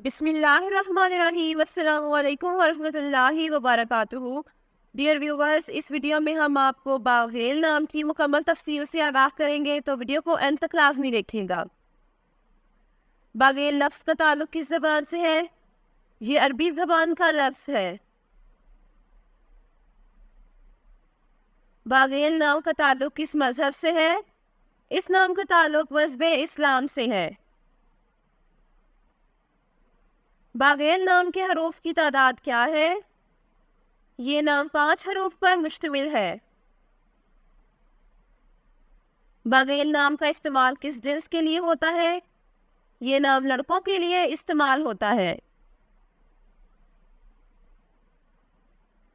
بسم اللہ الرحمن الرحیم۔ السلام علیکم ورحمۃ اللہ وبرکاتہ۔ ڈیئر ویورز، اس ویڈیو میں ہم آپ کو باغیل نام کی مکمل تفصیل سے آگاہ کریں گے، تو ویڈیو کو اینڈ تک لازمی دیکھیں گا۔ باغیل لفظ کا تعلق کس زبان سے ہے؟ یہ عربی زبان کا لفظ ہے۔ باغیل نام کا تعلق کس مذہب سے ہے؟ اس نام کا تعلق مذہب اسلام سے ہے۔ باغیل نام کے حروف کی تعداد کیا ہے؟ یہ نام 5 حروف پر مشتمل ہے۔ باغیل نام کا استعمال کس جنس کے لیے ہوتا ہے؟ یہ نام لڑکوں کے لیے استعمال ہوتا ہے۔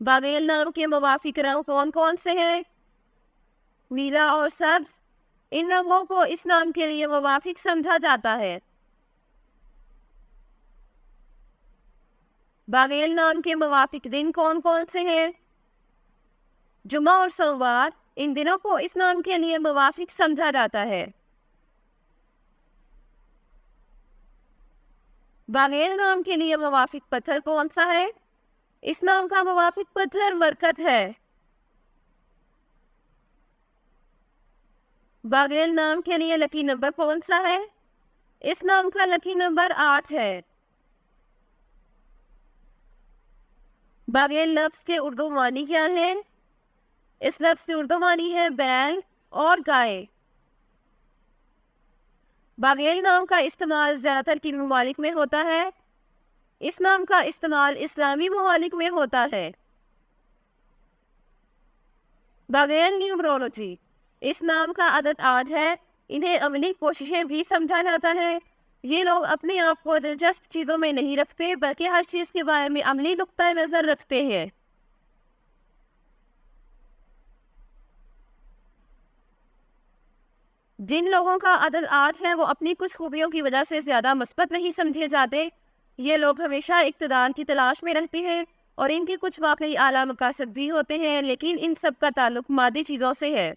باغیل نام کے موافق رنگ کون کون سے ہیں؟ نیلا اور سبز۔ ان رنگوں کو اس نام کے لیے موافق سمجھا جاتا ہے۔ باغیل نام کے موافق دن کون کون سے ہیں؟ جمعہ اور سوموار۔ ان دنوں کو اس نام کے لیے موافق سمجھا جاتا ہے۔ باغیل نام کے لیے موافق پتھر کون سا ہے؟ اس نام کا موافق پتھر مرکت ہے۔ باغیل نام کے لیے لکی نمبر کون سا ہے؟ اس نام کا لکی نمبر 8 ہے۔ باغیل لفظ کے اردو معنی کیا ہے؟ اس لفظ کی اردو معنی ہے بیل اور گائے۔ باغیل نام کا استعمال زیادہ تر کن ممالک میں ہوتا ہے؟ اس نام کا استعمال اسلامی ممالک میں ہوتا ہے۔ باغیل نیومرولوجی۔ اس نام کا عدد 8 ہے۔ انہیں عملی کوششیں بھی سمجھا جاتا ہے۔ یہ لوگ اپنے آپ کو دلچسپ چیزوں میں نہیں رکھتے، بلکہ ہر چیز کے بارے میں عملی نقطہ نظر رکھتے ہیں۔ جن لوگوں کا عدد 8 ہے وہ اپنی کچھ خوبیوں کی وجہ سے زیادہ مثبت نہیں سمجھے جاتے۔ یہ لوگ ہمیشہ اقتدار کی تلاش میں رہتے ہیں اور ان کے کچھ واقعی اعلیٰ مقاصد بھی ہوتے ہیں، لیکن ان سب کا تعلق مادی چیزوں سے ہے۔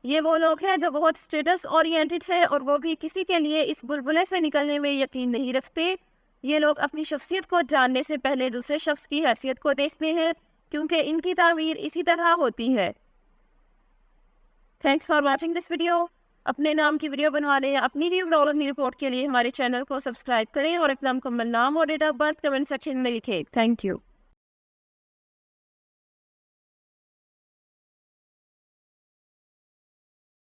یہ وہ لوگ ہیں جو بہت اسٹیٹس اورینٹڈ ہے، اور وہ بھی کسی کے لیے اس بلبلے سے نکلنے میں یقین نہیں رکھتے۔ یہ لوگ اپنی شخصیت کو جاننے سے پہلے دوسرے شخص کی حیثیت کو دیکھتے ہیں، کیونکہ ان کی تعمیر اسی طرح ہوتی ہے۔ Thanks for watching this video. اپنے نام کی ویڈیو بنوانے یا اپنی نیومرولوجی رپورٹ کے لیے ہمارے چینل کو سبسکرائب کریں اور اپنا مکمل نام اور date of birth comment section میں لکھیں۔ Thank you.